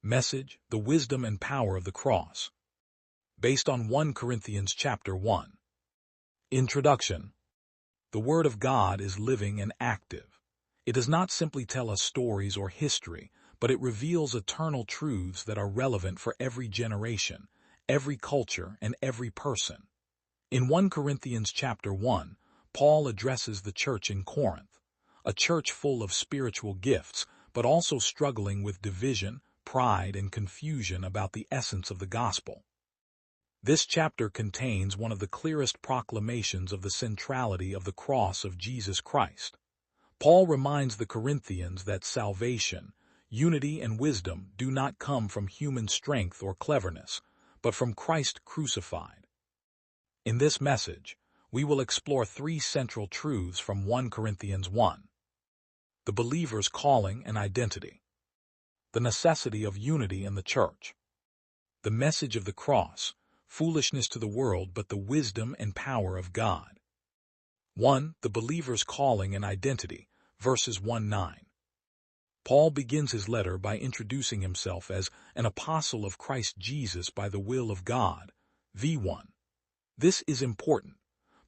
Message: the wisdom and power of the cross. Based on 1 Corinthians chapter 1. Introduction. The Word of God is living and active. It does not simply tell us stories or history, but it reveals eternal truths that are relevant for every generation, every culture, and every person. In 1 Corinthians chapter 1, Paul addresses the church in Corinth, a church full of spiritual gifts, but also struggling with division, pride, and confusion about the essence of the gospel. This chapter contains one of the clearest proclamations of the centrality of the cross of Jesus Christ. Paul reminds the Corinthians that salvation, unity, and wisdom do not come from human strength or cleverness, but from Christ crucified. In this message, we will explore three central truths from 1 Corinthians 1. The believer's calling and identity. The necessity of unity in the church. The message of the cross, foolishness to the world but the wisdom and power of God. 1. The believer's calling and identity, verses 1-9. Paul begins his letter by introducing himself as an apostle of Christ Jesus by the will of God, v1. This is important.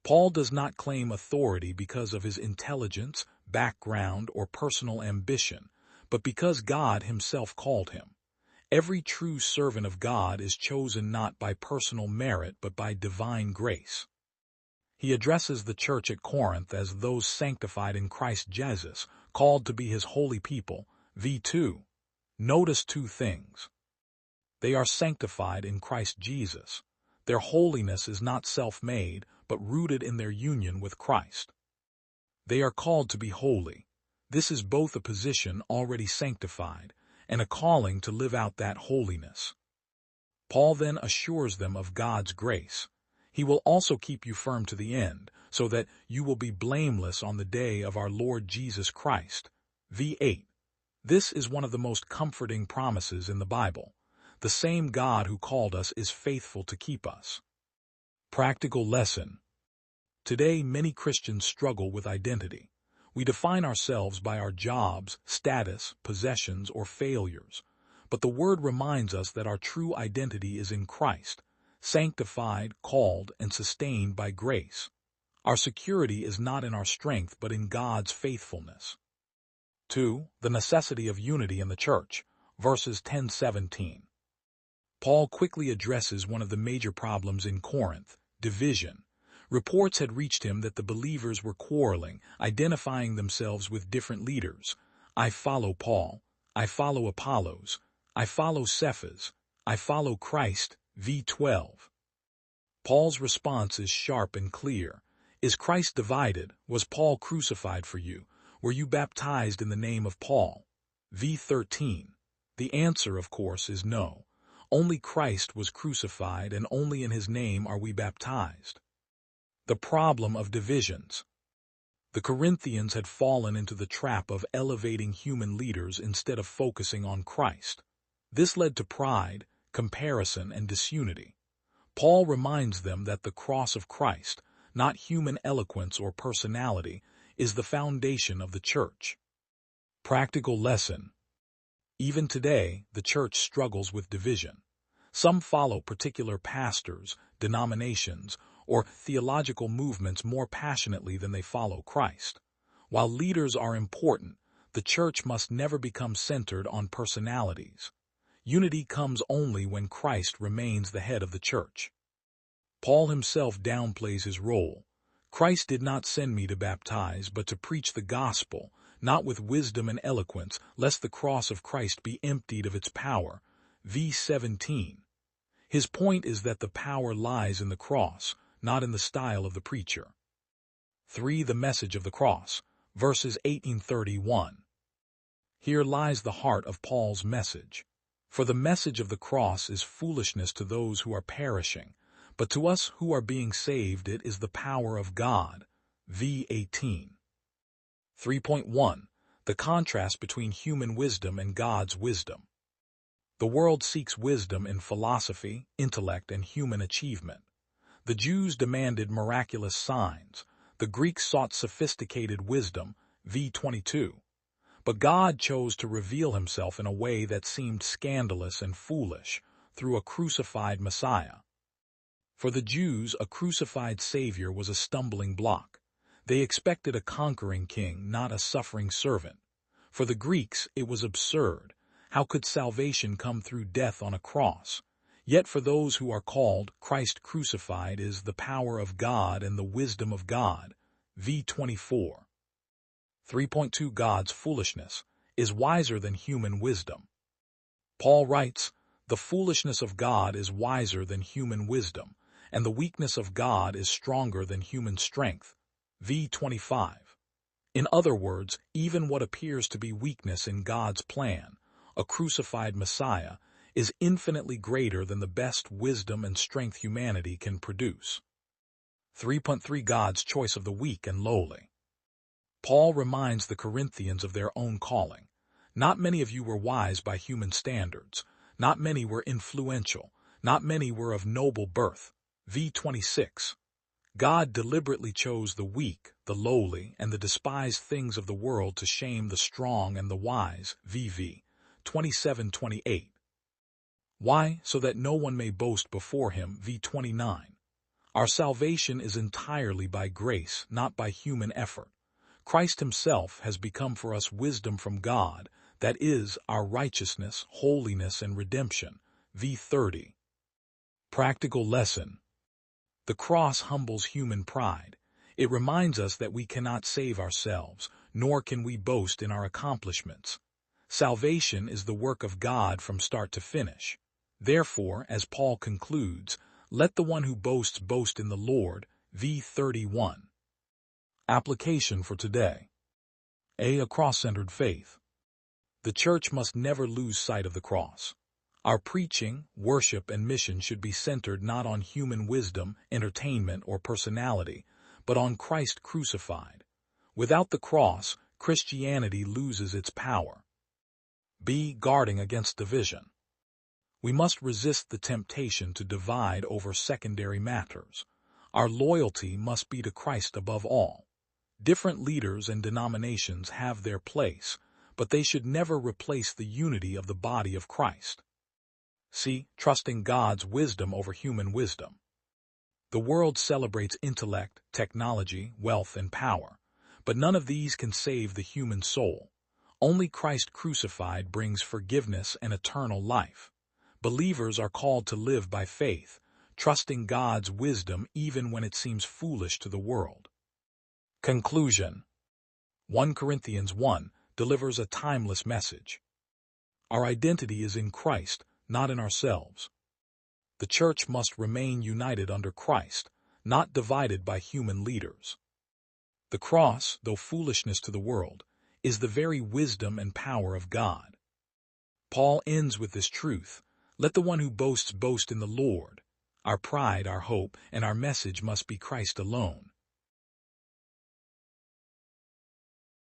Paul does not claim authority because of his intelligence, background, or personal ambition, but because God himself called him. Every true servant of God is chosen not by personal merit but by divine grace. He addresses the church at Corinth as those sanctified in Christ Jesus, called to be his holy people, v2. Notice two things. They are sanctified in Christ Jesus. Their holiness is not self-made, but rooted in their union with Christ. They are called to be holy. This is both a position already sanctified and a calling to live out that holiness. Paul then assures them of God's grace. He will also keep you firm to the end, so that you will be blameless on the day of our Lord Jesus Christ. v8. This is one of the most comforting promises in the Bible. The same God who called us is faithful to keep us. Practical lesson. Today, many Christians struggle with identity. We define ourselves by our jobs, status, possessions, or failures. But the Word reminds us that our true identity is in Christ, sanctified, called, and sustained by grace. Our security is not in our strength but in God's faithfulness. 2. The necessity of unity in the church, verses 10-17. Paul quickly addresses one of the major problems in Corinth, division. Reports had reached him that the believers were quarreling, identifying themselves with different leaders. I follow Paul. I follow Apollos. I follow Cephas. I follow Christ, v12. Paul's response is sharp and clear. Is Christ divided? Was Paul crucified for you? Were you baptized in the name of Paul? v13. The answer, of course, is no. Only Christ was crucified, and only in his name are we baptized. The problem of divisions. The Corinthians had fallen into the trap of elevating human leaders instead of focusing on Christ. This led to pride, comparison, and disunity. Paul reminds them that the cross of Christ, not human eloquence or personality, is the foundation of the church. Practical lesson. Even today, the church struggles with division. Some follow particular pastors, denominations, or theological movements more passionately than they follow Christ. While leaders are important, the church must never become centered on personalities. Unity comes only when Christ remains the head of the church. Paul himself downplays his role. Christ did not send me to baptize, but to preach the gospel, not with wisdom and eloquence, lest the cross of Christ be emptied of its power. v17. His point is that the power lies in the cross, not in the style of the preacher. 3. The message of the cross, verses 18-31. Here lies the heart of Paul's message. For the message of the cross is foolishness to those who are perishing, but to us who are being saved it is the power of God. v18. 3.1. The contrast between human wisdom and God's wisdom. The world seeks wisdom in philosophy, intellect, and human achievement. The Jews demanded miraculous signs. The Greeks sought sophisticated wisdom, v22. But God chose to reveal himself in a way that seemed scandalous and foolish, through a crucified Messiah. For the Jews, a crucified Savior was a stumbling block. They expected a conquering king, not a suffering servant. For the Greeks, it was absurd. How could salvation come through death on a cross? Yet for those who are called, Christ crucified is the power of God and the wisdom of God. V 24. 3.2 God's foolishness is wiser than human wisdom. Paul writes, "The foolishness of God is wiser than human wisdom, and the weakness of God is stronger than human strength." V 25. In other words, even what appears to be weakness in God's plan, a crucified Messiah, is infinitely greater than the best wisdom and strength humanity can produce. 3.3 God's choice of the weak and lowly. Paul reminds the Corinthians of their own calling. Not many of you were wise by human standards. Not many were influential. Not many were of noble birth. V 26. God deliberately chose the weak, the lowly, and the despised things of the world to shame the strong and the wise. VV 27-28. Why? So that no one may boast before him. V 29. Our salvation is entirely by grace, not by human effort. Christ himself has become for us wisdom from God, that is, our righteousness, holiness, and redemption. V 30. Practical lesson. The cross humbles human pride. It reminds us that we cannot save ourselves, nor can we boast in our accomplishments. Salvation is the work of God from start to finish. Therefore, as Paul concludes, let the one who boasts boast in the Lord. V 31. Application for today. A cross-centered faith. The church must never lose sight of the cross. Our preaching, worship, and mission should be centered not on human wisdom, entertainment, or personality, but on Christ crucified. Without the cross, Christianity loses its power. B. Guarding against division. We must resist the temptation to divide over secondary matters. Our loyalty must be to Christ above all. Different leaders and denominations have their place, but they should never replace the unity of the body of Christ. C. Trusting God's wisdom over human wisdom. The world celebrates intellect, technology, wealth, and power, but none of these can save the human soul. Only Christ crucified brings forgiveness and eternal life. Believers are called to live by faith, trusting God's wisdom even when it seems foolish to the world. Conclusion. 1 Corinthians 1 delivers a timeless message. Our identity is in Christ, not in ourselves. The church must remain united under Christ, not divided by human leaders. The cross, though foolishness to the world, is the very wisdom and power of God. Paul ends with this truth: let the one who boasts boast in the Lord. Our pride, our hope, and our message must be Christ alone.